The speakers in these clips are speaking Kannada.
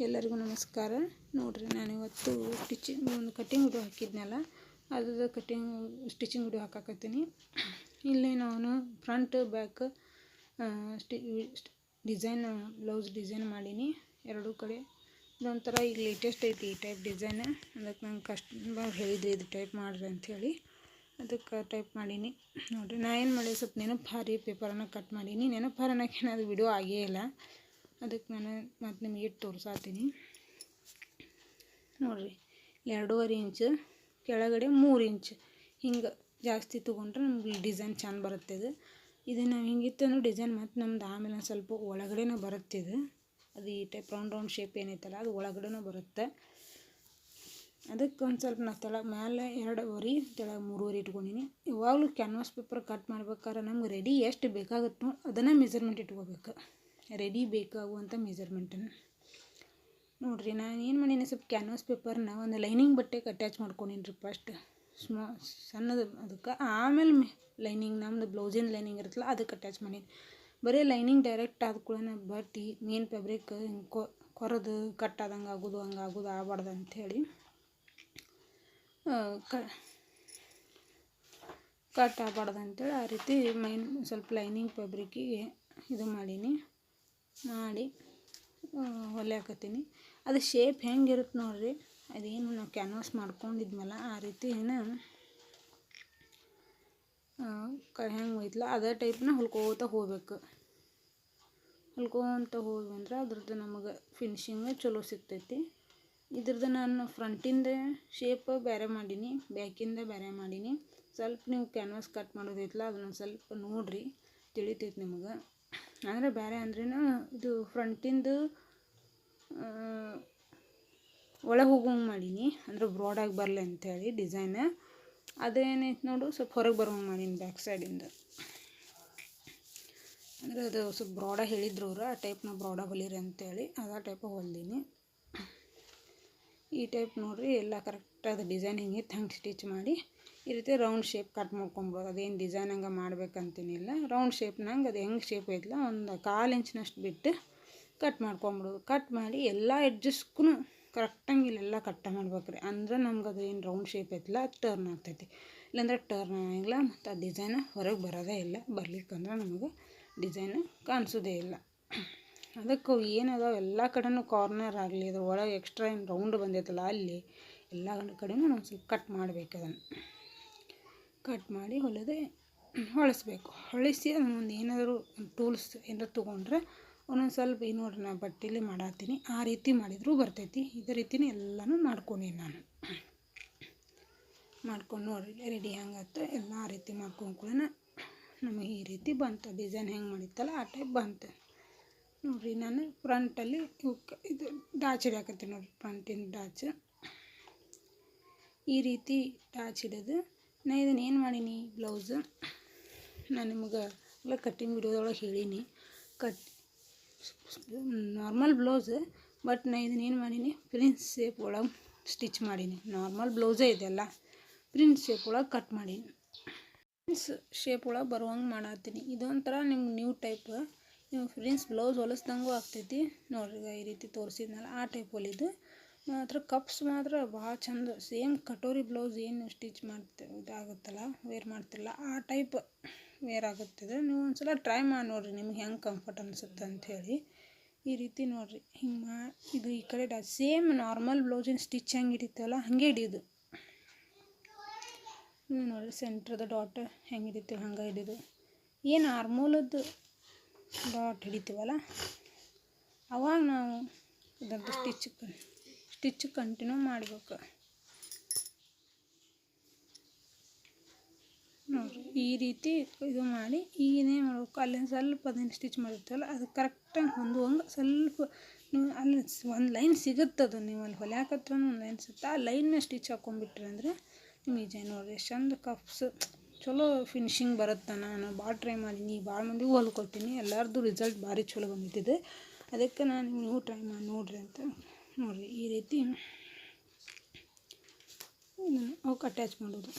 ಎಲ್ಲರಿಗೂ ನಮಸ್ಕಾರ. ನೋಡ್ರಿ, ನಾನು ಇವತ್ತು ಒಂದು ಕಟ್ಟಿಂಗ್ ವಿಡಿಯೋ ಹಾಕಿದ್ನಲ್ಲ, ಅದ್ರ ಸ್ಟಿಚಿಂಗ್ ವಿಡಿಯೋ ಹಾಕಾಕತ್ತೀನಿ. ಇಲ್ಲಿ ನಾನು front back design blouse design ಮಾಡೀನಿ ಎರಡೂ ಕಡೆ. ಇದೊಂಥರ ಈಗ ಲೇಟೆಸ್ಟ್ ಐತಿ ಈ ಟೈಪ್ ಡಿಸೈನ್. ಅದಕ್ಕೆ ನಂಗೆ ಕಸ್ಟಮರ್ ಹೇಳಿದ್ರಿ ಇದು ಟೈಪ್ ಮಾಡಿರಿ ಅಂಥೇಳಿ, ಅದಕ್ಕೆ ಟೈಪ್ ಮಾಡೀನಿ. ನೋಡಿರಿ, ನಾನು ಏನು ಮಾಡಿ ಸ್ವಲ್ಪ ನೆನಪು ಹಾರಿ ಪೇಪರನ್ನು ಕಟ್ ಮಾಡೀನಿ. ನೆನಪು ಹಾರಿ ಅನ್ನೋಕೆ ಅದು ವಿಡಿಯೋ ಆಗೇ ಇಲ್ಲ, ಅದಕ್ಕೆ ನಾನು ಮತ್ತು ನಿಮಗೆ ತೋರಿಸಾತೀನಿ. ನೋಡಿರಿ, 2.5 ಇಂಚು ಕೆಳಗಡೆ 3 ಇಂಚು ಹಿಂಗೆ ಜಾಸ್ತಿ ತೊಗೊಂಡ್ರೆ ನಮ್ಗೆ ಡಿಸೈನ್ ಚೆಂದ ಬರುತ್ತೆ. ಇದು ನಾವು ಹಿಂಗಿತ್ತಂದ್ರೆ ಡಿಸೈನ್ ಮತ್ತು ನಮ್ದು ಆಮೇಲೆ ಸ್ವಲ್ಪ ಒಳಗಡೆನೂ ಬರುತ್ತೆ. ಅದು ಈ ಟೈಪ್ ರೌಂಡ್ ಶೇಪ್ ಏನೈತಲ್ಲ ಅದು ಒಳಗಡೆನೂ ಬರುತ್ತೆ. ಅದಕ್ಕೆ ಒಂದು ಸ್ವಲ್ಪ ನಾನು ಮೇಲೆ 2.5 ತೆಳಗೆ 3.5 ಇಟ್ಕೊಂಡಿನಿ. ಇವಾಗಲೂ ಕ್ಯಾನ್ವಾಸ್ ಪೇಪರ್ ಕಟ್ ಮಾಡ್ಬೇಕಾದ್ರೆ ನಮ್ಗೆ ರೆಡಿ ಎಷ್ಟು ಬೇಕಾಗುತ್ತೋ ಅದನ್ನು ಮೆಜರ್ಮೆಂಟ್ ಇಟ್ಕೋಬೇಕು. ರೆಡಿ ಬೇಕಾಗುವಂಥ ಮೆಜರ್ಮೆಂಟನ್ನು ನೋಡಿರಿ. ನಾನು ಏನು ಮಾಡೀನಿ, ಸ್ವಲ್ಪ ಕ್ಯಾನ್ವಾಸ್ ಪೇಪರ್ನ ಒಂದು ಲೈನಿಂಗ್ ಬಟ್ಟೆಗೆ ಅಟ್ಯಾಚ್ ಮಾಡ್ಕೊಂಡಿನಿ ರೀ ಫಸ್ಟ್ ಸಣ್ಣದು. ಅದಕ್ಕೆ ಆಮೇಲೆ ಲೈನಿಂಗ್ ನಮ್ಮದು ಬ್ಲೌಸಿನ ಲೈನಿಂಗ್ ಇರುತ್ತಲ್ಲ ಅದಕ್ಕೆ ಅಟ್ಯಾಚ್ ಮಾಡೀನಿ. ಬರೀ ಲೈನಿಂಗ್ ಡೈರೆಕ್ಟ್ ಆದ ಕೂಡ ಬಟ್ಟೆ ಮೇನ್ ಫ್ಯಾಬ್ರಿಕ್ ಹಿಂಗೆ ಕೊರೆದು ಕಟ್ ಆದಂಗೆ ಆಗೋದು ಆಗಬಾರ್ದು ಅಂಥೇಳಿ ಕಟ್ ಆಗಬಾರ್ದು ಅಂಥೇಳಿ ಆ ರೀತಿ ಸ್ವಲ್ಪ ಲೈನಿಂಗ್ ಫ್ಯಾಬ್ರಿಕ್ಕಿಗೆ ಇದು ಮಾಡಿ ಹೊಲೆ ಹಾಕತ್ತೀನಿ. ಅದು ಶೇಪ್ ಹೆಂಗಿರುತ್ತೆ ನೋಡಿರಿ, ಅದೇನು ನಾವು ಕ್ಯಾನ್ವಾಸ್ ಮಾಡ್ಕೊಂಡಿದ್ಮೇಲೆ ಆ ರೀತಿ ಹೆಂಗೆ ಹೋಯ್ತಲ್ಲ ಅದೇ ಟೈಪ್ನ ಹೊಲ್ಕೋತ ಹೋಗ್ಬೇಕು. ಹೊಲ್ಕೋತ ಹೋದ್ವಿ ಅದ್ರದ್ದು ನಮಗೆ ಫಿನಿಶಿಂಗ್ ಚಲೋ ಸಿಗ್ತೈತಿ. ಇದ್ರದ್ದು ನಾನು ಫ್ರಂಟಿಂದ ಶೇಪ್ ಬೇರೆ ಮಾಡೀನಿ, ಬ್ಯಾಕಿಂದ ಬೇರೆ ಮಾಡೀನಿ. ಸ್ವಲ್ಪ ನೀವು ಕ್ಯಾನ್ವಾಸ್ ಕಟ್ ಮಾಡೋದೈತಲ್ಲ ಅದನ್ನು ಸ್ವಲ್ಪ ನೋಡಿರಿ, ತಿಳಿತೈತಿ ನಿಮಗೆ. ಅಂದರೆ ಬೇರೆ ಅಂದ್ರೇನು, ಇದು ಫ್ರಂಟಿಂದು ಒಳಗೆ ಹೋಗೋಂಗೆ ಮಾಡೀನಿ, ಅಂದರೆ ಬ್ರಾಡಾಗಿ ಬರಲಿ ಅಂಥೇಳಿ ಡಿಸೈನ್. ಅದೇನೈತೆ ನೋಡು ಸ್ವಲ್ಪ ಹೊರಗೆ ಬರೋಂಗೆ ಮಾಡೀನಿ ಬ್ಯಾಕ್ ಸೈಡಿಂದ. ಅಂದರೆ ಅದು ಸ್ವಲ್ಪ ಬ್ರಾಡಾಗಿ ಹೇಳಿದ್ರು ಅವರು, ಆ ಟೈಪ್ನ ಬ್ರಾಡಾಗಿ ಹೊಲಿರಿ ಅಂಥೇಳಿ ಅದೇ ಟೈಪ್ ಹೊಲ್ದೀನಿ. ಈ ಟೈಪ್ ನೋಡಿರಿ, ಎಲ್ಲ ಕರೆಕ್ಟಾದ ಡಿಸೈನ್ ಹಿಂಗಿತ್ತು ಹಂಗೆ ಸ್ಟಿಚ್ ಮಾಡಿ ಈ ರೀತಿ ರೌಂಡ್ ಶೇಪ್ ಕಟ್ ಮಾಡ್ಕೊಬೋದು. ಅದೇನು ಡಿಸೈನ್ ಹಂಗೆ ಮಾಡ್ಬೇಕಂತೇನಿಲ್ಲ, ರೌಂಡ್ ಶೇಪ್ನಂಗೆ ಅದು ಹೆಂಗೆ ಶೇಪ್ ಐತಲ್ಲ ಒಂದು 1/4 ಇಂಚಿನಷ್ಟು ಬಿಟ್ಟು ಕಟ್ ಮಾಡ್ಕೊಂಬಿಡೋದು. ಕಟ್ ಮಾಡಿ ಎಲ್ಲ ಎಡ್ಜಸ್ಗೂ ಕರೆಕ್ಟಂಗೆ ಇಲ್ಲೆಲ್ಲ ಕಟ್ ಮಾಡ್ಬೇಕ್ರಿ. ಅಂದ್ರೆ ನಮ್ಗೆ ಅದು ಏನು ರೌಂಡ್ ಶೇಪ್ ಐತಲ್ಲ ಅದು ಟರ್ನ್ ಆಗ್ತೈತಿ. ಇಲ್ಲಾಂದ್ರೆ ಟರ್ನ್ ಆಗಿಲ್ಲ ಮತ್ತು ಆ ಡಿಸೈನ್ ಹೊರಗೆ ಬರೋದೇ ಇಲ್ಲ. ಬರ್ಲಿಕ್ಕಂದ್ರೆ ನಮಗೆ ಡಿಸೈನ್ ಕಾಣಿಸೋದೇ ಇಲ್ಲ. ಅದಕ್ಕೆ ಏನದಾವ ಎಲ್ಲ ಕಡೆನೂ ಕಾರ್ನರ್ ಆಗಲಿ ಅದ್ರ ಒಳಗೆ ಎಕ್ಸ್ಟ್ರಾ ಏನು ರೌಂಡ್ ಬಂದೈತಲ್ಲ ಅಲ್ಲಿ ಎಲ್ಲ ಕಡೆನೂ ನಾವು ಸ್ವಲ್ಪ ಕಟ್ ಮಾಡಬೇಕು. ಅದನ್ನು ಕಟ್ ಮಾಡಿ ಹೊಳಿಸ್ಬೇಕು. ಹೊಳಿಸಿ ಅದನ್ನೊಂದು ಏನಾದರೂ ಟೂಲ್ಸ್ ಏನಾದ್ರು ತೊಗೊಂಡ್ರೆ ಒಂದೊಂದು ಸ್ವಲ್ಪ ಈ ನೋಡ್ರಿ ನಾನು ಬಟ್ಟೆಲಿ ಮಾಡತ್ತೀನಿ, ಆ ರೀತಿ ಮಾಡಿದರೂ ಬರ್ತೈತಿ. ಇದೇ ರೀತಿನೇ ಎಲ್ಲನೂ ಮಾಡ್ಕೊಂಡೀನಿ ನಾನು. ಮಾಡ್ಕೊಂಡು ನೋಡಿರಿ ರೆಡಿ ಹೆಂಗಾಯ್ತು ಎಲ್ಲ ಆ ರೀತಿ ಮಾಡ್ಕೊಂಡು ಕೂಡ ನಮಗೆ ಈ ರೀತಿ ಬಂತು. ಡಿಸೈನ್ ಹೆಂಗೆ ಮಾಡಿತ್ತಲ್ಲ ಆ ಟೈಪ್ ಬಂತು ನೋಡಿರಿ. ನಾನು ಫ್ರಂಟಲ್ಲಿ ಇದು ಡಾಚ್ ಹಿಡಿಯಾಕತ್ತೀನಿ ನೋಡಿರಿ, ಫ್ರಂಟಿನ ಡಾಚ್ ಈ ರೀತಿ ಡಾಚ್ ಹಿಡಿದು ನಾನು ಇದನ್ನು ಏನು ಮಾಡೀನಿ, ಬ್ಲೌಸು ನಾನು ನಿಮಗೆ ಎಲ್ಲ ಕಟ್ಟಿಂಗ್ ವಿಡಿಯೋದೊಳಗೆ ಹೇಳೀನಿ. ನಾರ್ಮಲ್ ಬ್ಲೌಸ್, ಬಟ್ ನಾನು ಇದನ್ನು ಏನು ಮಾಡೀನಿ, ಪ್ರಿನ್ಸ್ ಶೇಪ್ ಒಳಗೆ ಸ್ಟಿಚ್ ಮಾಡೀನಿ. ನಾರ್ಮಲ್ ಬ್ಲೌಸೇ ಇದೆಲ್ಲ ಪ್ರಿನ್ಸ್ ಶೇಪ್ ಒಳಗೆ ಕಟ್ ಮಾಡೀನಿ. ಪ್ರಿನ್ಸ್ ಶೇಪ್ ಒಳಗೆ ಬರುವಂಗೆ ಮಾಡತ್ತೀನಿ. ಇದೊಂಥರ ನಿಮ್ಗೆ ನ್ಯೂ ಟೈಪ್, ನೀವು ಪ್ರಿನ್ಸ್ ಬ್ಲೌಸ್ ಹೊಲಿಸ್ದಂಗೂ ಆಗ್ತೈತಿ ನೋಡ್ರಿ. ಈ ರೀತಿ ತೋರಿಸಿದ್ನಲ್ಲ ಆ ಟೈಪ್ ಹೊಲಿದು ಮಾತ್ರ ಕಪ್ಸ್ ಮಾತ್ರ ಭಾಳ ಚಂದ, ಸೇಮ್ ಕಟೋರಿ ಬ್ಲೌಸ್ ಏನು ಸ್ಟಿಚ್ ಇದಾಗುತ್ತಲ್ಲ ವೇರ್ ಮಾಡ್ತಿರಲ್ಲ ಆ ಟೈಪ್ ವೇರ್ ಆಗುತ್ತಿದೆ. ನೀವು ಒಂದು ಸಲ ಟ್ರೈ ಮಾಡಿ ನೋಡಿರಿ, ನಿಮ್ಗೆ ಹೆಂಗೆ ಕಂಫರ್ಟ್ ಅನಿಸುತ್ತೆ ಅಂಥೇಳಿ. ಈ ರೀತಿ ನೋಡಿರಿ ಹಿಂಗೆ ಇದು ಈ ಕಡೆ ಸೇಮ್ ನಾರ್ಮಲ್ ಬ್ಲೌಸಿನ ಸ್ಟಿಚ್ ಹೆಂಗೆ ಹಿಡಿತೀವಲ್ಲ ಹಾಗೆ ಹಿಡಿಯೋದು. ನೋಡಿರಿ ಸೆಂಟ್ರದ ಡಾಟ್ ಹೆಂಗೆ ಹಿಡಿತೀವಿ ಹಂಗೆ ಹಿಡಿದು, ಏನು ಆರ್ಮೋಲದ್ದು ಡಾಟ್ ಹಿಡಿತೀವಲ್ಲ ಅವಾಗ ನಾವು ಇದರದ್ದು ಸ್ಟಿಚ್ ಕಂಟಿನ್ಯೂ ಮಾಡಬೇಕು ನೋಡಿರಿ. ಈ ರೀತಿ ಇದು ಮಾಡಿ ಈಗೇನು ಮಾಡ್ಬೇಕು, ಅಲ್ಲಿ ಸ್ವಲ್ಪ ಅದನ್ನು ಸ್ಟಿಚ್ ಮಾಡಿರ್ತೀವಲ್ಲ ಅದು ಕರೆಕ್ಟಾಗಿ ಹೊಂದುವಂಗೆ ಸ್ವಲ್ಪ ನೀವು ಅಲ್ಲಿ ಒಂದು ಲೈನ್ ಸಿಗುತ್ತದು, ನೀವು ಅಲ್ಲಿ ಹೊಲ್ಯಾಕತ್ರ ಒಂದು ಲೈನ್ ಸಿಗುತ್ತೆ, ಆ ಲೈನ್ನ ಸ್ಟಿಚ್ ಹಾಕ್ಕೊಂಡ್ಬಿಟ್ರಿ ಅಂದರೆ ನಿಮಗೆ ನೋಡಿರಿ ಎಷ್ಟು ಚಂದ ಕಪ್ಸ್ ಚಲೋ ಫಿನಿಶಿಂಗ್ ಬರುತ್ತೆ. ನಾನು ಭಾಳ ಟ್ರೈ ಮಾಡೀನಿ, ಭಾಳ ಮಂದಿಗೂ ಹೊಲ್ಕೊಟ್ಟಿನಿ, ಎಲ್ಲರದ್ದು ರಿಸಲ್ಟ್ ಭಾರಿ ಚಲೋ ಬಂದಿದ್ದಿದೆ. ಅದಕ್ಕೆ ನಾನು ನೀವು ಟ್ರೈ ಮಾಡಿ ನೋಡಿರಿ ಅಂತ ನೋಡಿರಿ. ಈ ರೀತಿ ಅವಕ್ಕೆ ಅಟ್ಯಾಚ್ ಮಾಡೋದು,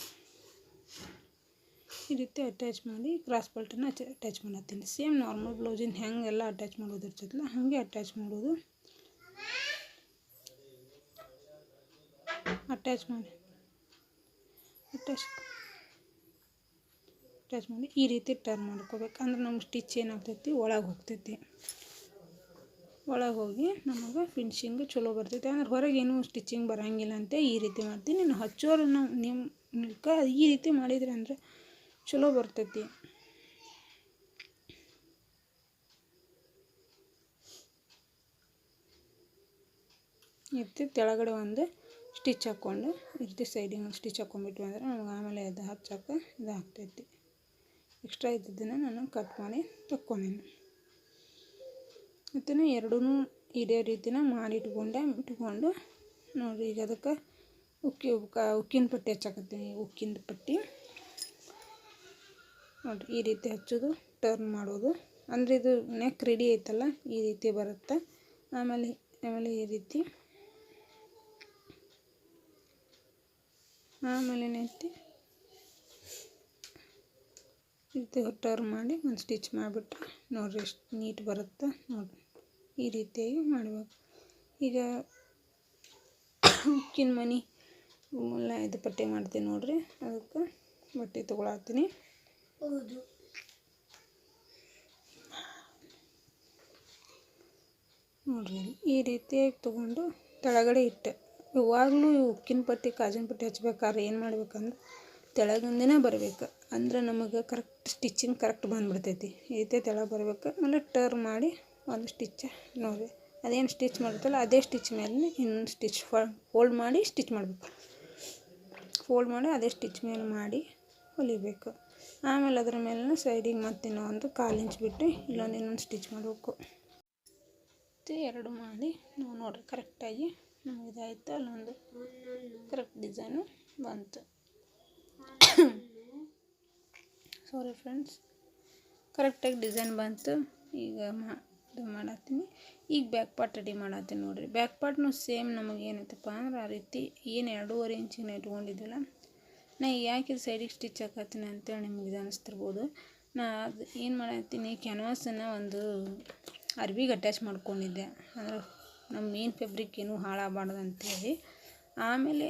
ಈ ರೀತಿ ಅಟ್ಯಾಚ್ ಮಾಡಿ ಕ್ರಾಸ್ ಬೆಲ್ಟನ್ನು ಅಟ್ಯಾಚ್ ಮಾಡತ್ತೀನಿ. ಸೇಮ್ ನಾರ್ಮಲ್ ಬ್ಲೌಸಿನ ಹೆಂಗೆಲ್ಲ ಅಟ್ಯಾಚ್ ಮಾಡೋದು ಇರ್ತೈತಲ್ಲ ಹಾಗೆ ಅಟ್ಯಾಚ್ ಮಾಡೋದು. ಅಟ್ಯಾಚ್ ಮಾಡಿ ಈ ರೀತಿ ಟರ್ನ್ ಮಾಡ್ಕೋಬೇಕು. ಅಂದ್ರೆ ನಮ್ಗೆ ಸ್ಟಿಚ್ ಏನಾಗ್ತೈತಿ ಒಳಗೆ ಹೋಗ್ತೈತಿ, ಒಳಗೆ ಹೋಗಿ ನಮಗೆ ಫಿನಿಶಿಂಗ್ ಚಲೋ ಬರ್ತೈತಿ. ಅಂದ್ರೆ ಹೊರಗೆ ಏನೂ ಸ್ಟಿಚಿಂಗ್ ಬರೋಂಗಿಲ್ಲ ಅಂತ ಈ ರೀತಿ ಮಾಡ್ತೀನಿ. ನೀನು ಹಚ್ಚೋರು ನಿಮ್ಮ ಈ ರೀತಿ ಮಾಡಿದ್ರೆ ಅಂದರೆ ಚಲೋ ಬರ್ತೈತಿ. ಈ ರೀತಿ ಕೆಳಗಡೆ ಒಂದು ಸ್ಟಿಚ್ ಹಾಕ್ಕೊಂಡು ಈ ರೀತಿ ಸೈಡಿಗೆ ಒಂದು ಸ್ಟಿಚ್ ಹಾಕ್ಕೊಂಡ್ಬಿಟ್ವಿ ಅಂದರೆ ನಮ್ಗೆ ಆಮೇಲೆ ಅದು ಹಚ್ಚೋಕೆ ಇದು ಆಗ್ತೈತಿ. ಎಕ್ಸ್ಟ್ರಾ ಇದ್ದಿದ್ದನ್ನು ನಾನು ಕಟ್ ಮಾಡಿ ತಕ್ಕೊಂಡೇನೆ. ಮತ್ತು ಎರಡೂ ಇದೇ ರೀತಿನ ಮಾಡಿ ಇಟ್ಕೊಂಡು ನೋಡಿರಿ. ಈಗ ಅದಕ್ಕೆ ಉಕ್ಕಿನ ಪಟ್ಟಿ ಹಚ್ಚಾಕತ್ತೀನಿ. ಉಕ್ಕಿನ ಪಟ್ಟಿ ನೋಡಿರಿ ಈ ರೀತಿ ಹಚ್ಚೋದು, ಟರ್ನ್ ಮಾಡೋದು. ಅಂದರೆ ಇದು ನೆಕ್ ರೆಡಿ ಐತಲ್ಲ ಈ ರೀತಿ ಬರುತ್ತೆ. ಆಮೇಲೆ ಈ ರೀತಿ ಏನೈತಿ ಈ ರೀತಿ ಟರ್ನ್ ಮಾಡಿ ಒಂದು ಸ್ಟಿಚ್ ಮಾಡಿಬಿಟ್ರೆ ನೋಡಿರಿ ಎಷ್ಟು ನೀಟ್ ಬರುತ್ತೆ. ನೋಡಿರಿ ಈ ರೀತಿಯಾಗಿ ಮಾಡಬೇಕು. ಈಗ ಉಕ್ಕಿನ ಮಣಿ ಎಲ್ಲ ಇದು ಪಟ್ಟಿ ಮಾಡ್ತೀನಿ ನೋಡಿರಿ. ಅದಕ್ಕೆ ಬಟ್ಟೆ ತೊಗೊಳತ್ತೀನಿ. ನೋಡಿರಿ ಈ ರೀತಿಯಾಗಿ ತೊಗೊಂಡು ಕೆಳಗಡೆ ಇಟ್ಟೆ. ಯಾವಾಗಲೂ ಉಕ್ಕಿನ ಪಟ್ಟಿ ಕಾಜಿನ ಪಟ್ಟಿ ಹಚ್ಬೇಕಾದ್ರೆ ಏನು ಮಾಡ್ಬೇಕಂದ್ರೆ ತೆಳಗಿಂದನೇ ಬರಬೇಕು. ಅಂದ್ರೆ ನಮಗೆ ಕರೆಕ್ಟ್ ಸ್ಟಿಚಿಂಗ್ ಕರೆಕ್ಟ್ ಬಂದುಬಿಡ್ತೈತಿ. ಈ ರೀತಿ ತೆಳಗೆ ಬರಬೇಕು. ಆಮೇಲೆ ಟರ್ನ್ ಮಾಡಿ ಒಂದು ಸ್ಟಿಚ್ ನೋಡಿರಿ ಅದೇನು ಸ್ಟಿಚ್ ಮಾಡುತ್ತಲ್ಲ ಅದೇ ಸ್ಟಿಚ್ ಮೇಲೆ ಇನ್ನೊಂದು ಸ್ಟಿಚ್ ಫೋಲ್ಡ್ ಮಾಡಿ ಸ್ಟಿಚ್ ಮಾಡಬೇಕು. ಫೋಲ್ಡ್ ಮಾಡಿ ಅದೇ ಸ್ಟಿಚ್ ಮೇಲೆ ಮಾಡಿ ಹೊಲಿಬೇಕು. ಆಮೇಲೆ ಅದರ ಮೇಲೆ ಸೈಡಿಗೆ ಮತ್ತೆ ಒಂದು 1/4 ಇಂಚ್ ಬಿಟ್ಟು ಇನ್ನೊಂದು ಸ್ಟಿಚ್ ಮಾಡಬೇಕು. ಮತ್ತು ಎರಡು ಮಾಡಿ ನಾವು ನೋಡಿರಿ ಕರೆಕ್ಟಾಗಿ ನಮಗೆ ಇದಾಯಿತು. ಅಲ್ಲೊಂದು ಕರೆಕ್ಟ್ ಡಿಸೈನು ಬಂತು. ಸಾರಿ ಫ್ರೆಂಡ್ಸ್, ಕರೆಕ್ಟಾಗಿ ಡಿಸೈನ್ ಬಂತು. ಈಗ ಇದು ಮಾಡತ್ತೀನಿ. ಈಗ ಬ್ಯಾಕ್ ಪಾರ್ಟ್ ರೆಡಿ ಮಾಡತ್ತೀನಿ ನೋಡಿರಿ. ಬ್ಯಾಕ್ ಪಾರ್ಟ್ನು ಸೇಮ್ ನಮಗೆ ಏನೈತಪ್ಪ ಅಂದ್ರೆ ಆ ರೀತಿ ಏನು 2.5 ಇಂಚಿನ ಇಟ್ಕೊಂಡಿದ್ವಲ್ಲ, ನಾ ಯಾಕೆ ಇದು ಸೈಡಿಗೆ ಸ್ಟಿಚ್ ಹಾಕತ್ತೀನಿ ಅಂತೇಳಿ ನಿಮ್ಗೆ ಇದು ಅನ್ನಿಸ್ತಿರ್ಬೋದು. ನಾ ಅದು ಏನು ಮಾಡತ್ತೀನಿ, ಕ್ಯಾನ್ವಾಸನ್ನು ಒಂದು ಅರ್ಬಿಗೆ ಅಟ್ಯಾಚ್ ಮಾಡ್ಕೊಂಡಿದ್ದೆ. ಅಂದ್ರೆ ನಮ್ಮ ಮೇನ್ ಫ್ಯಾಬ್ರಿಕ್ ಏನೂ ಹಾಳಾಗಬಾರ್ದು ಅಂತೇಳಿ. ಆಮೇಲೆ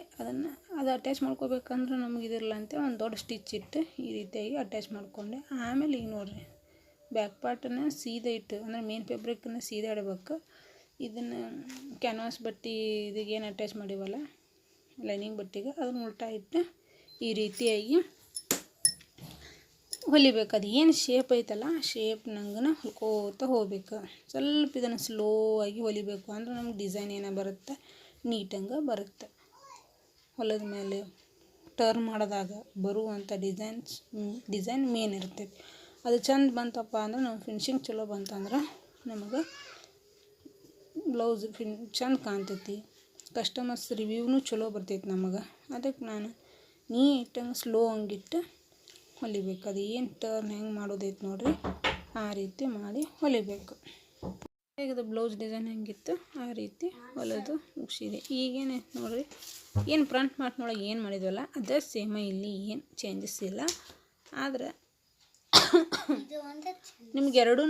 ಅದು ಅಟ್ಯಾಚ್ ಮಾಡ್ಕೋಬೇಕಂದ್ರೆ ನಮಗೆ ಇದಿರಲ್ಲ ಅಂತೇಳಿ ಒಂದು ದೊಡ್ಡ ಸ್ಟಿಚ್ ಇಟ್ಟು ಈ ರೀತಿಯಾಗಿ ಅಟ್ಯಾಚ್ ಮಾಡಿಕೊಂಡೆ. ಆಮೇಲೆ ಈಗ ನೋಡಿರಿ ಬ್ಯಾಕ್ ಪಾರ್ಟನ್ನು ಸೀದಾ ಇಟ್ಟು ಅಂದರೆ ಮೇನ್ ಫ್ಯಾಬ್ರಿಕನ್ನು ಸೀದಾ ಇಡಬೇಕು. ಇದನ್ನು ಕ್ಯಾನ್ವಾಸ್ ಬಟ್ಟೆ ಇದಕ್ಕೆ ಏನು ಅಟ್ಯಾಚ್ ಮಾಡಿವಲ್ಲ ಲೈನಿಂಗ್ ಬಟ್ಟೆಗೆ ಅದನ್ನು ಉಲ್ಟಾ ಇಟ್ಟು ಈ ರೀತಿಯಾಗಿ ಹೊಲಿಬೇಕು. ಅದು ಏನು ಶೇಪ್ ಐತಲ್ಲ ಆ ಶೇಪ್ ನಂಗೆ ಹೊಲ್ಕೋತಾ ಹೋಗ್ಬೇಕು. ಸ್ವಲ್ಪ ಇದನ್ನು ಸ್ಲೋ ಆಗಿ ಹೊಲಿಬೇಕು. ಅಂದ್ರೆ ನಮ್ಗೆ ಡಿಸೈನ್ ಏನೋ ಬರುತ್ತೆ, ನೀಟಂಗೆ ಬರುತ್ತೆ. ಹೊಲದ ಮೇಲೆ ಟರ್ನ್ ಮಾಡಿದಾಗ ಬರುವಂಥ ಡಿಸೈನ್ ಮೇನ್ ಇರ್ತೈತಿ. ಅದು ಚೆಂದ ಬಂತಪ್ಪ ಅಂದ್ರೆ ನಮ್ಮ ಫಿನಿಶಿಂಗ್ ಚಲೋ ಬಂತಂದ್ರೆ ನಮಗೆ ಬ್ಲೌಸ್ ಚೆಂದ ಕಾಣ್ತೈತಿ. ಕಸ್ಟಮರ್ಸ್ ರಿವ್ಯೂನು ಚಲೋ ಬರ್ತೈತಿ ನಮಗೆ. ಅದಕ್ಕೆ ನಾನು ನೀಟಂಗೆ ಸ್ಲೋ ಹಂಗಿಟ್ಟು ಹೊಲಿಬೇಕು. ಅದು ಏನು ಟರ್ನ್ ಹೆಂಗೆ ಮಾಡೋದೈತೆ ನೋಡಿರಿ ಆ ರೀತಿ ಮಾಡಿ ಹೊಲಿಬೇಕು. ಹೇಗದು ಬ್ಲೌಸ್ ಡಿಸೈನ್ ಹೆಂಗಿತ್ತು ಆ ರೀತಿ ಹೊಲಿದು ಮುಗಿಸಿದೆ. ಈಗೇನೈತೆ ನೋಡಿರಿ, ಏನು ಫ್ರಂಟ್ ಪಾರ್ಟ್ನೊಳಗೆ ಏನು ಮಾಡಿದ್ವಲ್ಲ ಅದೇ ಸೇಮ ಇಲ್ಲಿ ಏನು ಚೇಂಜಸ್ ಇಲ್ಲ. ಆದರೆ ನಿಮ್ಗೆ ಎರಡೂ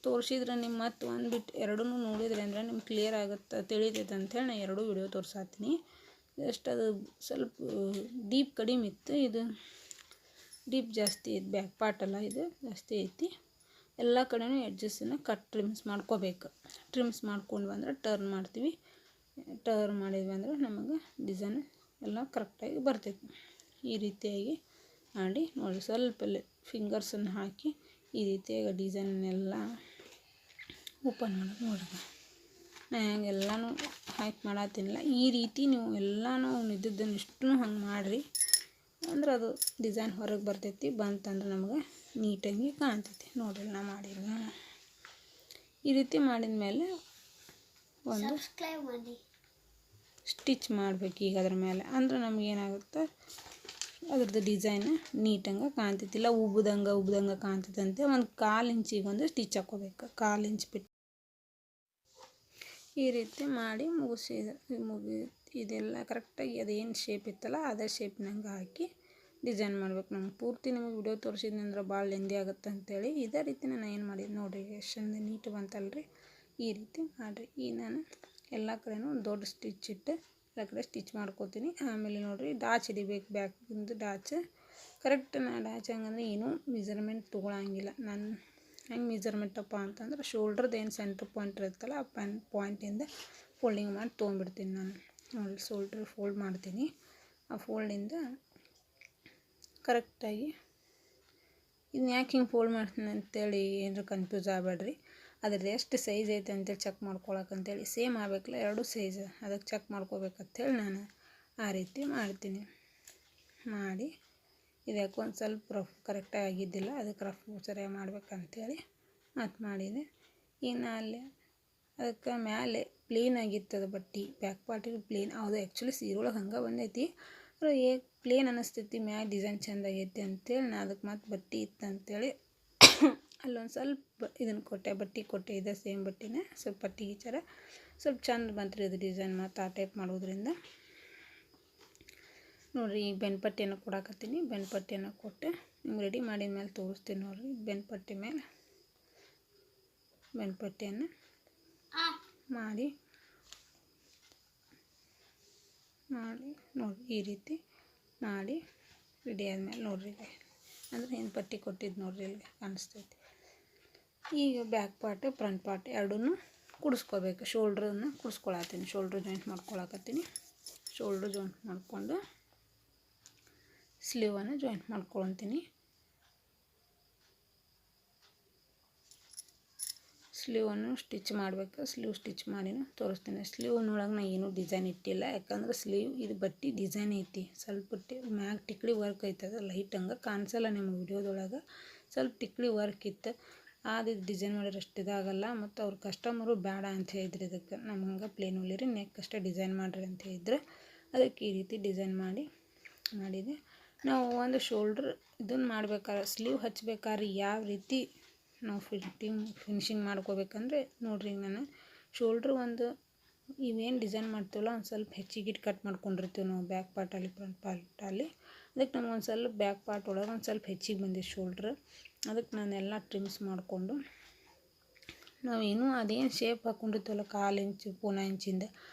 ತೋರಿಸಿದ್ರೆ ನಿಮ್ಮ ಮತ್ತು ಒಂದು ಬಿಟ್ಟು ಎರಡೂ ನೋಡಿದ್ರೆ ಅಂದರೆ ನಿಮ್ಗೆ ಕ್ಲಿಯರ್ ಆಗುತ್ತೆ, ತಿಳಿತೈತೆ ಅಂಥೇಳಿ ನಾನು ಎರಡೂ ವಿಡಿಯೋ ತೋರಿಸಾತೀನಿ. ಜಸ್ಟ್ ಅದು ಸ್ವಲ್ಪ ಡೀಪ್ ಕಡಿಮೆ ಇತ್ತು, ಇದು ಡೀಪ್ ಜಾಸ್ತಿ ಐತಿ. ಬ್ಯಾಕ್ ಪಾರ್ಟಲ್ಲ ಇದು ಜಾಸ್ತಿ ಐತಿ. ಎಲ್ಲ ಕಡೆಯೂ ಎಡ್ಜಸ್ಸನ್ನು ಟ್ರಿಮ್ಸ್ ಮಾಡ್ಕೋಬೇಕು. ಟ್ರಿಮ್ಸ್ ಮಾಡ್ಕೊಂಡು ಬಂದರೆ ಟರ್ನ್ ಮಾಡ್ತೀವಿ. ಟರ್ನ್ ಮಾಡಿದ್ವಿ ಅಂದರೆ ನಮಗೆ ಡಿಸೈನ್ ಎಲ್ಲ ಕರೆಕ್ಟಾಗಿ ಬರ್ತೈತಿ. ಈ ರೀತಿಯಾಗಿ ಮಾಡಿ ನೋಡಿ. ಸ್ವಲ್ಪ ಫಿಂಗರ್ಸನ್ನು ಹಾಕಿ ಈ ರೀತಿಯಾಗಿ ಡಿಸೈನೆಲ್ಲ ಓಪನ್ ಮಾಡೋದು ನೋಡಿರಿ. ನಾನು ಹಂಗೆಲ್ಲನೂ ಹಾಕಿ ಮಾಡತ್ತೀನಿಲ್ಲ. ಈ ರೀತಿ ನೀವು ಎಲ್ಲನೂ ಇದ್ದದ್ದನ್ನು ಇಷ್ಟೂ ಹಂಗೆ ಮಾಡಿರಿ ಅಂದ್ರೆ ಅದು ಡಿಸೈನ್ ಹೊರಗೆ ಬರ್ತೈತಿ. ಬಂತಂದ್ರೆ ನಮಗೆ ನೀಟಾಗಿ ಕಾಣ್ತೈತಿ. ನೋಡಿರಿ ನಾ ಮಾಡಿಲ್ಲ ಈ ರೀತಿ ಮಾಡಿದ ಮೇಲೆ ಒಂದು ಸ್ಟಿಚ್ ಮಾಡಬೇಕು. ಈಗ ಅದ್ರ ಮೇಲೆ ಅಂದ್ರೆ ನಮಗೇನಾಗುತ್ತೆ ಅದ್ರದ್ದು ಡಿಸೈನ್ ನೀಟಂಗೆ ಕಾಣ್ತೈತಿಲ್ಲ, ಉಬ್ದಂಗೆ ಕಾಣ್ತೈತಂತೆ. ಒಂದು 1/4 ಇಂಚಿಗೆ ಒಂದು ಸ್ಟಿಚ್ ಹಾಕ್ಕೋಬೇಕು. 1/4 ಇಂಚ್ ಬಿಟ್ಟು ಈ ರೀತಿ ಮಾಡಿ ಇದೆಲ್ಲ ಕರೆಕ್ಟಾಗಿ ಅದೇನು ಶೇಪ್ ಇತ್ತಲ್ಲ ಅದೇ ಶೇಪ್ನಂಗೆ ಹಾಕಿ ಡಿಸೈನ್ ಮಾಡ್ಬೇಕು. ನಮ್ಗೆ ಪೂರ್ತಿ ನಿಮಗೆ ವಿಡಿಯೋ ತೋರಿಸಿದ್ನಿ ಅಂದ್ರೆ ಭಾಳ ಲೆಂದಿ ಆಗುತ್ತೆ ಅಂತೇಳಿ ಇದೇ ರೀತಿ ನಾನು ಏನು ಮಾಡಿದ್ದು ನೋಡಿರಿ. ಎಷ್ಟು ಚಂದ ನೀಟ್ ಬಂತಲ್ರಿ. ಈ ರೀತಿ ಮಾಡಿರಿ. ಈಗ ನಾನು ಎಲ್ಲ ಕಡೆನೂ ಒಂದು ದೊಡ್ಡ ಸ್ಟಿಚ್ ಇಟ್ಟು ಎಲ್ಲ ಕಡೆ ಸ್ಟಿಚ್ ಮಾಡ್ಕೋತೀನಿ. ಆಮೇಲೆ ನೋಡಿರಿ ಡಾಚ್ ಹಿಡಿಬೇಕು, ಬ್ಯಾಕಿಂದು ಡಾಚ್ ಕರೆಕ್ಟ್. ನಾನು ಡಾಚ್ ಹಂಗಂದ್ರೆ ಏನೂ ಮೆಜರ್ಮೆಂಟ್ ತೊಗೊಳಂಗಿಲ್ಲ. ನಾನು ಹೆಂಗೆ ಮೆಜರ್ಮೆಂಟಪ್ಪ ಅಂತಂದ್ರೆ ಶೋಲ್ಡ್ರದ್ದು ಏನು ಸೆಂಟ್ರ್ ಪಾಯಿಂಟ್ ಇರುತ್ತಲ್ಲ ಆ ಪಾಯಿಂಟಿಂದ ಫೋಲ್ಡಿಂಗ್ ಮಾಡಿ ತೊಗೊಂಬಿಡ್ತೀನಿ ನಾನು. ನೋಡಿ ಶೋಲ್ಡ್ರ್ ಫೋಲ್ಡ್ ಮಾಡ್ತೀನಿ. ಆ ಫೋಲ್ಡಿಂದ ಕರೆಕ್ಟಾಗಿ ಇದನ್ನ ಯಾಕೆ ಹಿಂಗೆ ಫೋಲ್ಡ್ ಮಾಡ್ತೀನಿ ಅಂತೇಳಿ ಏನಾರು ಕನ್ಫ್ಯೂಸ್ ಆಗಬೇಡ್ರಿ. ಅದ್ರದ್ದು ಎಷ್ಟು ಸೈಜ್ ಐತೆ ಅಂತೇಳಿ ಚೆಕ್ ಮಾಡ್ಕೊಳಕ್ಕಂತೇಳಿ, ಸೇಮ್ ಆಗಬೇಕಲ್ಲ ಎರಡೂ ಸೈಜ್, ಅದಕ್ಕೆ ಚೆಕ್ ಮಾಡ್ಕೋಬೇಕಂತೇಳಿ ನಾನು ಆ ರೀತಿ ಮಾಡ್ತೀನಿ. ಮಾಡಿ ಇದಕ್ಕೆ ಒಂದು ಸ್ವಲ್ಪ ರಫ್ ಕರೆಕ್ಟಾಗಿ ಆಗಿದ್ದಿಲ್ಲ, ಅದಕ್ಕೆ ರಫ್ ಸರಿಯಾಗಿ ಮಾಡ್ಬೇಕಂತೇಳಿ ಮತ್ತು ಮಾಡಿದೆ. ಇನ್ನು ಅಲ್ಲೇ ಅದಕ್ಕೆ ಮ್ಯಾಲೆ ಪ್ಲೇನ್ ಆಗಿರ್ತದೆ ಬಟ್ಟೆ, ಬ್ಯಾಕ್ ಪಾರ್ಟಿಗೆ ಪ್ಲೇನ್. ಹೌದು ಆ್ಯಕ್ಚುಲಿ ಸೀರೆ ಒಳಗೆ ಹಂಗೆ ಬಂದೈತಿ, ಪ್ಲೇನ್ ಅನ್ನಿಸ್ತೈತಿ, ಮ್ಯಾಲೆ ಡಿಸೈನ್ ಚೆಂದ ಆಗೈತಿ ಅಂತೇಳಿ ನಾನು ಅದಕ್ಕೆ ಮತ್ತು ಬಟ್ಟೆ ಇತ್ತು ಅಂತೇಳಿ ಅಲ್ಲೊಂದು ಸ್ವಲ್ಪ ಇದನ್ನು ಕೊಟ್ಟೆ, ಬಟ್ಟೆ ಕೊಟ್ಟೆ. ಇದೆ ಸೇಮ್ ಬಟ್ಟೆನೇ ಸ್ವಲ್ಪ ಪಟ್ಟಿ ಗೀಚಾರ ಸ್ವಲ್ಪ ಚೆಂದ ಬಂತ್ರಿ ಇದು ಡಿಸೈನ್. ಮತ್ತು ಆ ಟೈಪ್ ಮಾಡೋದ್ರಿಂದ ನೋಡಿರಿ ಈಗ ಬೆನ್ಪಟ್ಟಿಯನ್ನು ಕೊಡಾಕತ್ತೀನಿ. ಬೆನ್ಪಟ್ಟಿಯನ್ನು ಕೊಟ್ಟು ನಿಮ್ಗೆ ರೆಡಿ ಮಾಡಿದ ಮೇಲೆ ತೋರಿಸ್ತೀನಿ. ನೋಡಿರಿ ಬೆನ್ಪಟ್ಟಿ ಮೇಲೆ ಬೆನ್ಪಟ್ಟಿಯನ್ನು ಮಾಡಿ ನೋಡಿ ಈ ರೀತಿ ಮಾಡಿ ರೆಡಿ ಆದಮೇಲೆ ನೋಡಿರಿ ಅಂದರೆ ಏನು ಪಟ್ಟಿ ಕೊಟ್ಟಿದ್ದು ನೋಡಿರಿ ಇಲ್ಲಿ ಕಾಣಿಸ್ತೈತಿ. ಈಗ ಬ್ಯಾಕ್ ಪಾರ್ಟ್ ಫ್ರಂಟ್ ಪಾರ್ಟ್ ಎರಡೂ ಕುಡಿಸ್ಕೋಬೇಕು. ಶೋಲ್ಡ್ರನ್ನು ಕುಡಿಸ್ಕೊಳತ್ತೀನಿ, ಶೋಲ್ಡ್ರ್ ಜಾಯಿಂಟ್ ಮಾಡ್ಕೊಳಕತ್ತೀನಿ. ಶೋಲ್ಡ್ರ್ ಜಾಯಿಂಟ್ ಮಾಡಿಕೊಂಡು ಸ್ಲೀವನ್ನು ಜಾಯಿಂಟ್ ಮಾಡ್ಕೊಳ್ತೀನಿ. ಸ್ಲೀವನ್ನು ಸ್ಟಿಚ್ ಮಾಡಬೇಕು. ಸ್ಲೀವ್ ಸ್ಟಿಚ್ ಮಾಡಿನೂ ತೋರಿಸ್ತೀನಿ. ಸ್ಲೀವ್ನೊಳಗೆ ನಾನು ಏನೂ ಡಿಸೈನ್ ಇಟ್ಟಿಲ್ಲ, ಯಾಕಂದ್ರೆ ಸ್ಲೀವ್ ಇದು ಬಟ್ಟೆ ಡಿಸೈನ್ ಐತಿ. ಸ್ವಲ್ಪ ಮ್ಯಾಗ ಟಿಕ್ಳಿ ವರ್ಕ್ ಐತದ, ಲೈಟ್ ಹಂಗೆ ಕಾಣಿಸಲ್ಲ ನಿಮ್ಮ ವಿಡಿಯೋದೊಳಗೆ. ಸ್ವಲ್ಪ ಟಿಕ್ಳಿ ವರ್ಕ್ ಇತ್ತು, ಅದು ಡಿಸೈನ್ ಮಾಡಿದ್ರೆ ಅಷ್ಟು ಇದಾಗಲ್ಲ. ಮತ್ತು ಅವ್ರ ಕಸ್ಟಮರು ಬೇಡ ಅಂತ ಹೇಳಿದ್ರು, ಇದಕ್ಕೆ ನಮ್ಗೆ ಹಂಗೆ ಪ್ಲೇನ್ ಹೊಲಿರಿ, ನೆಕ್ ಅಷ್ಟೇ ಡಿಸೈನ್ ಮಾಡಿರಿ ಅಂತ ಹೇಳಿದ್ರು. ಅದಕ್ಕೆ ಈ ರೀತಿ ಡಿಸೈನ್ ಮಾಡಿದೆ. ನಾವು ಒಂದು ಶೋಲ್ಡ್ರ್ ಇದನ್ನು ಮಾಡ್ಬೇಕಾದ್ರೆ ಸ್ಲೀವ್ ಹಚ್ಬೇಕಾದ್ರೆ ಯಾವ ರೀತಿ ನಾವು ಫಿನಿಶಿಂಗ್ ಮಾಡ್ಕೋಬೇಕಂದ್ರೆ ನೋಡಿರಿ, ನಾನು ಶೋಲ್ಡ್ರ್ ಒಂದು ಇವೇನು ಡಿಸೈನ್ ಮಾಡ್ತೀವಲ್ಲ ಒಂದು ಸ್ವಲ್ಪ ಹೆಚ್ಚಿಗಿಟ್ಟು ಕಟ್ ಮಾಡ್ಕೊಂಡಿರ್ತೀವಿ ನಾವು ಬ್ಯಾಕ್ ಪಾರ್ಟಲ್ಲಿ ಫ್ರಂಟ್ ಪಾರ್ಟಲ್ಲಿ. ಅದಕ್ಕೆ ನಮ್ಗೆ ಒಂದು ಸ್ವಲ್ಪ ಬ್ಯಾಕ್ ಪಾರ್ಟ್ ಒಳಗೆ ಒಂದು ಸ್ವಲ್ಪ ಹೆಚ್ಚಿಗೆ ಬಂದಿದೆ ಶೋಲ್ಡ್ರ್. ಅದಕ್ಕೆ ನಾನೆಲ್ಲ ಟ್ರಿಮ್ಸ್ ಮಾಡಿಕೊಂಡು ನಾವೇನು ಅದೇನು ಶೇಪ್ ಹಾಕ್ಕೊಂಡಿರ್ತೀವಲ್ಲ 1/4 ಇಂಚು 1 ಇಂಚಿಂದ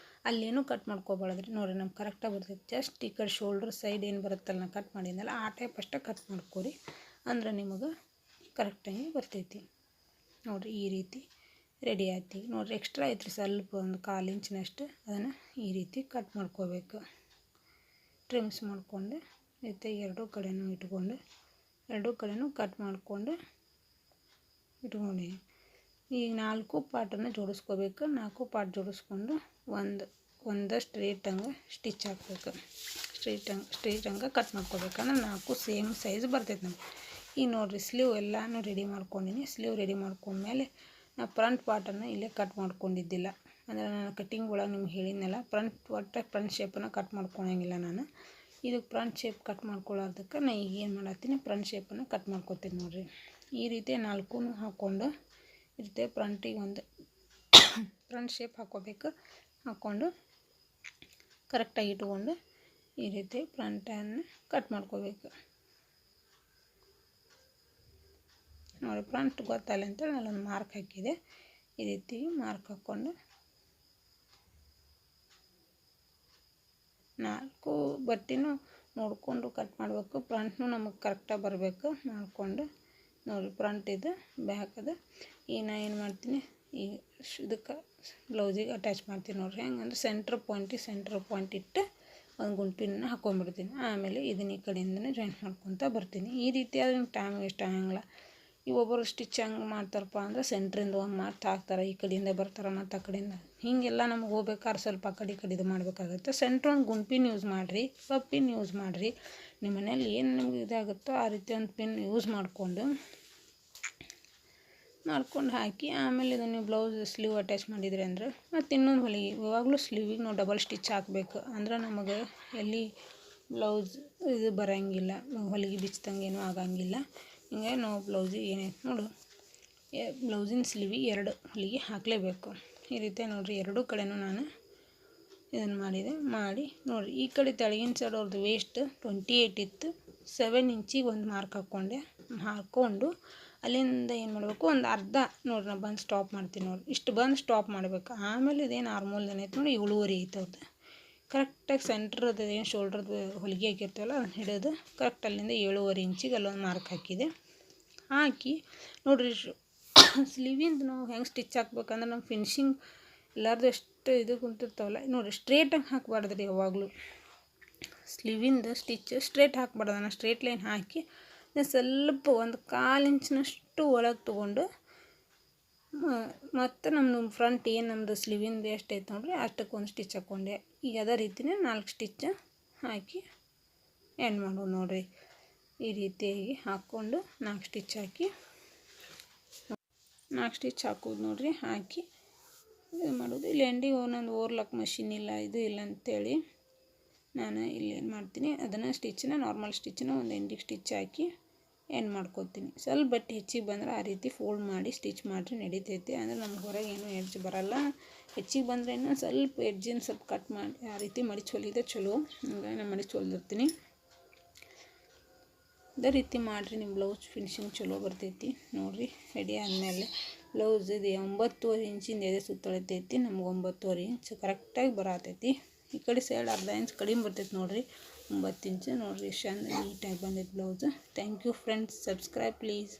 ಅಲ್ಲೇನೂ ಕಟ್ ಮಾಡ್ಕೊಬಾರ್ದ್ರಿ. ನೋಡಿರಿ ನಮ್ಗೆ ಕರೆಕ್ಟಾಗಿ ಬರ್ತೈತಿ. ಜಸ್ಟ್ ಈ ಕಡೆ ಶೋಲ್ಡ್ರ್ ಸೈಡ್ ಏನು ಬರುತ್ತಲ್ಲ ನಾನು ಕಟ್ ಮಾಡಿದ್ನಲ್ಲ ಆ ಟೈಪ್ ಅಷ್ಟೇ ಕಟ್ ಮಾಡ್ಕೊರಿ, ಅಂದ್ರೆ ನಿಮಗೆ ಕರೆಕ್ಟಾಗಿ ಬರ್ತೈತಿ. ನೋಡಿರಿ ಈ ರೀತಿ ರೆಡಿ ಆಯ್ತು. ನೋಡಿರಿ ಎಕ್ಸ್ಟ್ರಾ ಐತ್ರಿ ಸ್ವಲ್ಪ ಒಂದು 1/4 ಇಂಚಿನಷ್ಟು, ಅದನ್ನು ಈ ರೀತಿ ಕಟ್ ಮಾಡ್ಕೋಬೇಕು. ಟ್ರಿಮ್ಸ್ ಮಾಡಿಕೊಂಡು ಮತ್ತು ಎರಡೂ ಕಡೆನೂ ಕಟ್ ಮಾಡಿಕೊಂಡು ಇಟ್ಕೊಂಡು ಈಗ 4 ಪಾರ್ಟನ್ನು ಜೋಡಿಸ್ಕೋಬೇಕು. 4 ಪಾರ್ಟ್ ಜೋಡಿಸ್ಕೊಂಡು ಒಂದು ಸ್ಟ್ರೇಟ್ ಹಂಗೆ ಸ್ಟಿಚ್ ಹಾಕ್ಬೇಕು. ಸ್ಟ್ರೇಟ್ ಹಂಗೆ ಕಟ್ ಮಾಡ್ಕೋಬೇಕಂದ್ರೆ 4 ಸೇಮ್ ಸೈಜ್ ಬರ್ತೈತೆ ನಮ್ಗೆ. ಈಗ ನೋಡಿರಿ ಸ್ಲೀವ್ ಎಲ್ಲನೂ ರೆಡಿ ಮಾಡ್ಕೊಂಡಿನಿ. ಸ್ಲೀವ್ ರೆಡಿ ಮಾಡ್ಕೊಂಡ್ಮೇಲೆ ನಾನು ಫ್ರಂಟ್ ಪಾರ್ಟನ್ನು ಇಲ್ಲೇ ಕಟ್ ಮಾಡ್ಕೊಂಡಿದ್ದಿಲ್ಲ, ಅಂದರೆ ನಾನು ಕಟ್ಟಿಂಗ್ ಒಳಗೆ ನಿಮ್ಗೆ ಹೇಳಿದ್ನಲ್ಲ ಫ್ರಂಟ್ ಶೇಪನ್ನು ಕಟ್ ಮಾಡ್ಕೊಳಂಗಿಲ್ಲ ನಾನು. ಇದಕ್ಕೆ ಫ್ರಂಟ್ ಶೇಪ್ ಕಟ್ ಮಾಡ್ಕೊಳ್ಳೋದಕ್ಕೆ ನಾನು ಈಗ ಏನು ಮಾಡತ್ತೀನಿ, ಫ್ರಂಟ್ ಶೇಪನ್ನು ಕಟ್ ಮಾಡ್ಕೊತೀನಿ. ನೋಡಿರಿ ಈ ರೀತಿ 4 ಹಾಕ್ಕೊಂಡು ಇರುತ್ತೆ. ಫ್ರಂಟಿಗೆ ಒಂದು ಫ್ರಂಟ್ ಶೇಪ್ ಹಾಕ್ಕೋಬೇಕು. ಹಾಕ್ಕೊಂಡು ಕರೆಕ್ಟಾಗಿ ಇಟ್ಕೊಂಡು ಈ ರೀತಿ ಫ್ರಂಟನ್ನು ಕಟ್ ಮಾಡ್ಕೋಬೇಕು. ನೋಡಿ ಫ್ರಂಟ್ ಗೊತ್ತಲ್ಲ ಅಂತೇಳಿ ನಾನೊಂದು ಮಾರ್ಕ್ ಹಾಕಿದೆ. ಈ ರೀತಿ ಮಾರ್ಕ್ ಹಾಕ್ಕೊಂಡು 4 ಬಟ್ಟೆನೂ ನೋಡಿಕೊಂಡು ಕಟ್ ಮಾಡಬೇಕು. ಫ್ರಂಟ್ನೂ ನಮಗೆ ಕರೆಕ್ಟಾಗಿ ಬರಬೇಕು ಮಾಡಿಕೊಂಡು ನೋಡಿ ಫ್ರಂಟ್ ಇದು ಬ್ಯಾಕ್ ಅದು. ಈಗ ನಾನು ಏನು ಮಾಡ್ತೀನಿ, ಈಗ ಇದಕ್ಕೆ ಬ್ಲೌಸಿಗೆ ಅಟ್ಯಾಚ್ ಮಾಡ್ತೀನಿ. ನೋಡಿರಿ ಹೆಂಗಂದ್ರೆ ಸೆಂಟ್ರ್ ಪಾಯಿಂಟ್ ಇಟ್ಟು ಒಂದು ಗುಂಪಿನ ಹಾಕ್ಕೊಂಡ್ಬಿಡ್ತೀನಿ. ಆಮೇಲೆ ಇದನ್ನ ಈ ಕಡೆಯಿಂದನೇ ಜಾಯಿಂಟ್ ಮಾಡ್ಕೊತ ಬರ್ತೀನಿ. ಈ ರೀತಿ ಆದ್ರೆ ಟೈಮ್ ವೇಸ್ಟ್ ಆಗಂಗಿಲ್ಲ. ಈ ಒಬ್ಬರು ಸ್ಟಿಚ್ ಹೆಂಗೆ ಮಾಡ್ತಾರಪ್ಪ ಅಂದ್ರೆ ಸೆಂಟ್ರಿಂದ ಒಂದು ಮಾರ್ಕ್ ಹಾಕ್ತಾರೆ, ಈ ಕಡೆಯಿಂದ ಬರ್ತಾರೆ ಮತ್ತು ಆ ಕಡೆಯಿಂದ ಹೀಗೆಲ್ಲ ನಮ್ಗೆ ಹೋಗ್ಬೇಕಾದ್ರೆ ಸ್ವಲ್ಪ ಆ ಕಡೆ ಇದು ಮಾಡಬೇಕಾಗುತ್ತೆ. ಸೆಂಟ್ರ್ ಒಂದು ಗುಂಪಿನ ಯೂಸ್ ಮಾಡಿರಿ, ಪಿನ್ ಯೂಸ್ ಮಾಡಿರಿ. ನಿಮ್ಮ ಮನೇಲಿ ಏನು ನಿಮ್ಗೆ ಇದಾಗುತ್ತೋ ಆ ರೀತಿ ಒಂದು ಪಿನ್ ಯೂಸ್ ಮಾಡಿಕೊಂಡು ಹಾಕಿ ಆಮೇಲೆ ಇದನ್ನು ನೀವು ಬ್ಲೌಸ್ ಸ್ಲೀವ್ ಅಟ್ಯಾಚ್ ಮಾಡಿದ್ರಿ ಅಂದ್ರೆ ಮತ್ತು ಇನ್ನೊಂದು ಹೊಲಿಗೆ ಯಾವಾಗಲೂ ಸ್ಲೀವಿಗೆ ನಾವು ಡಬಲ್ ಸ್ಟಿಚ್ ಹಾಕಬೇಕು. ಅಂದ್ರೆ ನಮಗೆ ಎಲ್ಲಿ ಬ್ಲೌಸ್ ಇದು ಬರೋಂಗಿಲ್ಲ, ಹೊಲಿಗೆ ಬಿಚ್ಚಿದಂಗೆ ಏನೂ ಆಗಂಗಿಲ್ಲ. ಹಿಂಗೆ ನಾವು ಬ್ಲೌಸಿಗೆ ಏನೈತೆ ನೋಡು ಬ್ಲೌಸಿನ ಸ್ಲೀವಿಗೆ 2 ಹೊಲಿಗೆ ಹಾಕಲೇಬೇಕು. ಈ ರೀತಿ ನೋಡಿರಿ ಎರಡೂ ಕಡೆನೂ ನಾನು ಇದನ್ನು ಮಾಡಿ ನೋಡಿರಿ ಈ ಕಡೆ ತೆಳಗಿನ ಸೈಡ್ ಅವ್ರದ್ದು ವೇಸ್ಟ್ 28 ಇತ್ತು. 7 ಇಂಚಿಗೆ ಒಂದು ಮಾರ್ಕ್ ಹಾಕ್ಕೊಂಡು ಅಲ್ಲಿಂದ ಏನು ಮಾಡಬೇಕು, ಒಂದು ಅರ್ಧ ನೋಡಿರಿ ನಾನು ಬಂದು ಸ್ಟಾಪ್ ಮಾಡ್ತೀನಿ. ನೋಡಿ ಇಷ್ಟು ಬಂದು ಸ್ಟಾಪ್ ಮಾಡಬೇಕು. ಆಮೇಲೆ ಇದೇನು ಆರ್ಮೋಲ್ ಏನೈತೆ ನೋಡಿ 7.5 ಐತೆ ಅವ್ರದ್ದು. ಕರೆಕ್ಟಾಗಿ ಸೆಂಟ್ರದ್ದು ಏನು ಶೋಲ್ಡ್ರದ್ದು ಹೊಲಿಗೆ ಹಾಕಿರ್ತೀವಲ್ಲ ಅದನ್ನು ಹಿಡಿದು ಕರೆಕ್ಟ್ ಅಲ್ಲಿಂದ 7.5 ಇಂಚಿಗೆ ಅಲ್ಲೊಂದು ಮಾರ್ಕ್ ಹಾಕಿದೆ. ಹಾಕಿ ನೋಡಿರಿ ಸ್ಲೀವಿಂದು ನಾವು ಹೆಂಗೆ ಸ್ಟಿಚ್ ಹಾಕ್ಬೇಕಂದ್ರೆ ನಮ್ಮ ಫಿನಿಶಿಂಗ್ ಎಲ್ಲರದು ಎಷ್ಟು ಇದು ಕುಂತಿರ್ತಾವಲ್ಲ ನೋಡಿರಿ, ಸ್ಟ್ರೇಟಾಗಿ ಹಾಕಬಾರ್ದು ರೀ ಯಾವಾಗಲೂ. ಸ್ಲೀವಿಂದು ಸ್ಟಿಚ್ ಸ್ಟ್ರೇಟ್ ಹಾಕಬಾರ್ದು. ನಾನು ಸ್ಟ್ರೇಟ್ ಲೈನ್ ಹಾಕಿ ಸ್ವಲ್ಪ 1/4 ಇಂಚಿನಷ್ಟು ಒಳಗೆ ತೊಗೊಂಡು ಮತ್ತು ನಮ್ಮದು ಫ್ರಂಟ್ ಏನು ನಮ್ಮದು ಸ್ಲೀವಿಂದು ಎಷ್ಟು ಐತೆ ನೋಡಿರಿ ಅಷ್ಟಕ್ಕೆ ಒಂದು ಸ್ಟಿಚ್ ಹಾಕ್ಕೊಂಡೆ. ಈಗ ಅದೇ ರೀತಿಯೇ 4 ಸ್ಟಿಚ್ ಹಾಕಿ ಎಂಡ್ ಮಾಡೋದು ನೋಡಿರಿ. ಈ ರೀತಿಯಾಗಿ ಹಾಕ್ಕೊಂಡು 4 ಸ್ಟಿಚ್ ಹಾಕಿ 4 ಸ್ಟಿಚ್ ಹಾಕೋದು ನೋಡಿರಿ. ಹಾಕಿ ಇದು ಮಾಡೋದು. ಇಲ್ಲಿ ಎಂಡಿಗೆ ಒಂದೊಂದು ಓರ್ಲಾಕ್ ಮಷಿನ್ ಇಲ್ಲ, ಇದು ಇಲ್ಲ ಅಂಥೇಳಿ ನಾನು ಇಲ್ಲಿ ಏನು ಮಾಡ್ತೀನಿ, ಅದನ್ನು ಸ್ಟಿಚ್ಚನ್ನ ನಾರ್ಮಲ್ ಸ್ಟಿಚ್ಚನ್ನ ಒಂದು ಎಂಡಿಗೆ ಸ್ಟಿಚ್ ಹಾಕಿ ಎಂಡ್ ಮಾಡ್ಕೊತೀನಿ. ಸ್ವಲ್ಪ ಬಟ್ಟೆ ಹೆಚ್ಚಿಗೆ ಬಂದರೆ ಆ ರೀತಿ ಫೋಲ್ಡ್ ಮಾಡಿ ಸ್ಟಿಚ್ ಮಾಡಿರಿ ನಡಿತೈತಿ. ಅಂದರೆ ನಮ್ಗೆ ಹೊರಗೆ ಏನೂ ಎಡ್ಜ್ ಬರೋಲ್ಲ. ಹೆಚ್ಚಿಗೆ ಬಂದರೆ ಇನ್ನೊಂದು ಸ್ವಲ್ಪ ಎಡ್ಜಿನ ಸ್ವಲ್ಪ ಕಟ್ ಮಾಡಿ ಆ ರೀತಿ ಮಡಿಚಿ ಹೊಲಿದೆ ಚಲೋ. ಹಂಗಾಗಿ ನಾನು ಮಡಿಚಿ ಹೊಲಿದಿರ್ತೀನಿ. ಇದೇ ರೀತಿ ಮಾಡಿರಿ, ನಿಮ್ಮ ಬ್ಲೌಸ್ ಫಿನಿಶಿಂಗ್ ಚಲೋ ಬರ್ತೈತಿ ನೋಡಿರಿ. ರೆಡಿ ಆದಮೇಲೆ ಬ್ಲೌಸ್ ಇದು 9.5 ಇಂಚಿಂದ ಎದೆ ಸುತ್ತಳತೈತಿ. ನಮ್ಗೆ 9.5 ಇಂಚ್ ಕರೆಕ್ಟಾಗಿ ಬರತೈತಿ. ಈ ಕಡೆ ಸೈಡ್ ಅರ್ಧ ಇಂಚ್ ಕಡಿಮೆ ಬರ್ತೈತಿ ನೋಡಿರಿ, 9 ಇಂಚ್ ನೋಡಿರಿ. ಎಷ್ಟು ಚಂದ ನೀಟಾಗಿ ಬಂದೈತೆ blouse. Thank you friends. Subscribe please.